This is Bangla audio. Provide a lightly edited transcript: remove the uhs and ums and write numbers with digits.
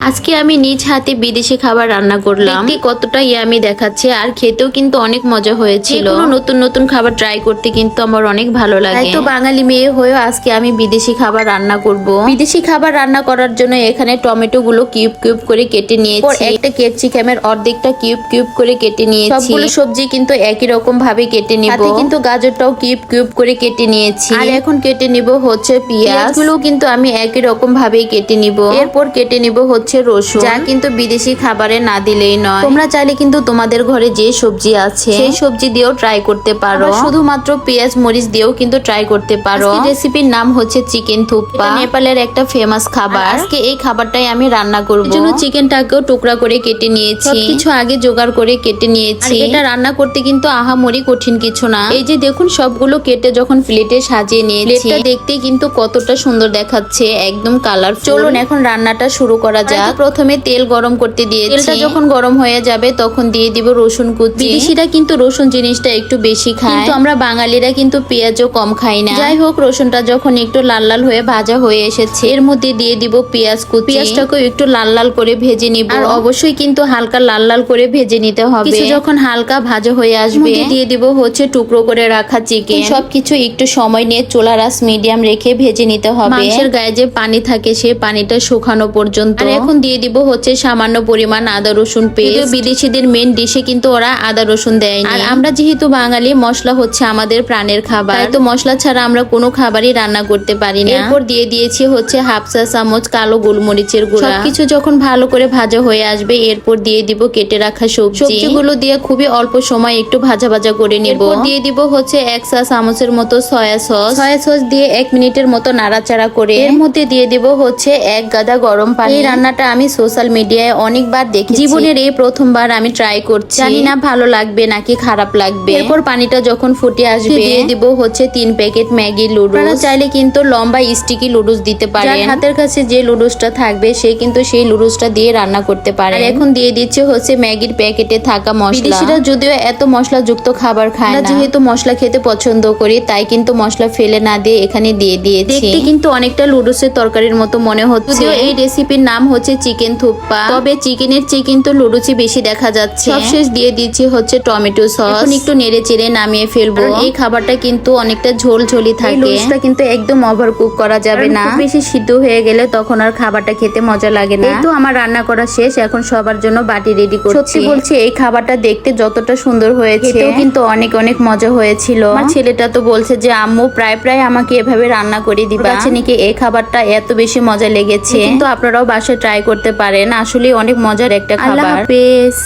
আজকে আমি নিজ হাতে বিদেশি খাবার রান্না করলাম। দেখতে কতটা ইয়ামি দেখাচ্ছে আর খেতেও কিন্তু অনেক মজা হয়েছিল। নতুন নতুন খাবার ট্রাই করতে কিন্তু আমার অনেক ভালো লাগে। তাই তো বাঙালি মেয়ে হয়েও আজকে আমি বিদেশি খাবার রান্না করব। বিদেশি খাবার রান্না করার জন্য এখানে টমেটো গুলো কিউব কিউব করে কেটে নিয়েছি। একটা ক্যাপসিকামের অর্ধেকটা কিউব কিউব করে কেটে নিয়েছি। সবগুলো সবজি কিন্তু একই রকম ভাবে কেটে নিব। সাথে কিন্তু গাজরটাও কিউব কিউব করে কেটে নিয়েছি। আর এখন কেটে নিব হচ্ছে পেঁয়াজ গুলো কিন্তু আমি একই রকম ভাবে কেটে নিব। এরপর কেটে নিব হচ্ছে রসুন, যা কিন্তু বিদেশি খাবারে না দিলেই নয়। তোমরা চাইলে কিন্তু তোমাদের ঘরে যে সবজি আছে সেই সবজি দিয়েও ট্রাই করতে পারো। শুধুমাত্র পেঁয়াজ মরিচ দিয়েও কিন্তু ট্রাই করতে পারো। আজকে রেসিপির নাম হচ্ছে চিকেন থুপ্পা। নেপালের একটা ফেমাস খাবার। আজকে এই খাবারটাই আমি রান্না করব। এর জন্য চিকেনটাকেও টুকরা করে কেটে নিয়েছি। কিছু আগে জোগাড় করে কেটে নিয়েছি। এটা রান্না করতে কিন্তু আহামরি কঠিন কিছু না। এই যে দেখুন সবগুলো কেটে যখন প্লেটে সাজিয়ে নিয়েছি, প্লেটটা দেখতে কিন্তু কতটা সুন্দর দেখাচ্ছে, একদম কালারফুল। চলুন এখন রান্নাটা শুরু করা যাক। প্রথমে তেল গরম করতে দিয়েছি। তেলটা যখন গরম হয়ে যাবে তখন দিয়ে দিব রসুন কুচি। বিদেশিরা কিন্তু রসুন জিনিসটা একটু বেশি খায়, কিন্তু আমরা বাঙালিরা কিন্তু পেঁয়াজও কম খাই না। যাই হোক, রসুনটা যখন একটু লাল লাল হয়ে ভাজা হয়ে এসেছে, এর মধ্যে দিয়ে দিব পেঁয়াজ কুচি। পেঁয়াজটাকেও একটু লাল লাল করে ভেজে নিব। আর অবশ্যই কিন্তু হালকা লাল লাল করে ভেজে নিতে হবে। কিছু যখন হালকা ভাজা হয়ে আসবে দিয়ে দিব হচ্ছে টুকরো করে রাখা চিকেন। সবকিছু একটু সময় নিয়ে চুলার আঁচ মিডিয়াম রেখে ভেজে নিতে হবে। মাংসের গায়ে যে পানি থাকে সেই পানিটা শুকানো পর্যন্ত। আর এখন দিয়ে দিব হচ্ছে সামান্য পরিমাণ আদা রসুন পেস্ট। বিদেশিদের মেন ডিশে কিন্তু ওরা আদা রসুন দেয়নি। আর আমরা যেহেতু বাঙালি, মশলা হচ্ছে আমাদের প্রাণের খাবার, তাই তো মশলা ছাড়া আমরা কোনো খাবারই রান্না করতে পারি না। এরপর দিয়ে দিয়েছি হচ্ছে হাফ চা চামচ কালো গোলমরিচের গুঁড়া। সবকিছু যখন ভালো করে ভাজা হয়ে আসবে এরপর দিয়ে দিব কেটে রাখা সবজিগুলো দিয়ে খুবই অল্প সময় একটু ভাজা ভাজা করে নেব। দিয়ে দিব হচ্ছে 1 চা চামচের মতো সয়া সস দিয়ে 1 মিনিটের মতো নাড়াচাড়া করে এর মধ্যে দিয়ে দিব হচ্ছে 1 গাদা গরম পানি। এই রান্নাটা আমি সোশ্যাল মিডিয়ায় অনেকবার দেখেছি। জীবনের এই প্রথমবার আমি ট্রাই করছি। জানি না ভালো লাগবে নাকি খারাপ লাগবে। এরপর পানিটা যখন ফুটে আসবে দিয়ে দিব হচ্ছে 3 প্যাকেট ম্যাগি লুডুস। আপনারা চাইলে কিন্তু লম্বা স্টিকি লুডুস দিতে পারেন। যার হাতের কাছে যে লুডুসটা থাকবে সে কিন্তু সেই লুডুসটা দিয়ে রান্না করতে পারে। আর এখন দিয়ে দিচ্ছে হচ্ছে ম্যাগির প্যাকেটে থাকা মশলা। বিদেশিরা যদিও এত মশলাযুক্ত খাবার খায় না, যেহেতু মশলা খেতে পছন্দ করি তাই কিন্তু মশলা ফেলে না দিয়ে এখানে দিয়ে দিয়েছি। দেখতে কিন্তু অনেকটা লুডুসের তরকারির মতো মনে হচ্ছে। যদিও এই রেসিপির নাম হচ্ছে চিকেন থুপ্পা, তবে চিকেনের চেয়ে কিন্তু লুডুসই বেশি দেখা যাচ্ছে। সবশেষ দিয়ে দিচ্ছি হচ্ছে টমেটো সস। এখন একটু নেড়ে চেড়ে নামিয়ে ফেলবো। এই খাবারটা কিন্তু অনেকটা ঝোল ঝোলি থাকে। লুডুসটা কিন্তু একদম ওভার কুক করা যাবে না। বেশি সিদ্ধ হয়ে গেলে তখন আর খাবারটা খেতে মজা লাগে না। তো আমার রান্না করা শেষ, এখন সবার জন্য বাটি রেডি করছি। সত্যি বলছি এই খাবারটা দেখতে যতটা সুন্দর হয়েছে খেতেও কিন্তু অনেক অনেক মজা হয়েছিল। আমার ছেলেটা তো বলছে যে আম্মু প্রায় আমাকে এভাবে রান্না করে দিবা। কাছে নাকি এই খাবারটা এত বেশি মজা লেগেছে। কিন্তু আপনারাও বাসায় ট্রাই করতে পারেন, আসলে অনেক মজার একটা খাবার। আল্লাহ হাফেজ।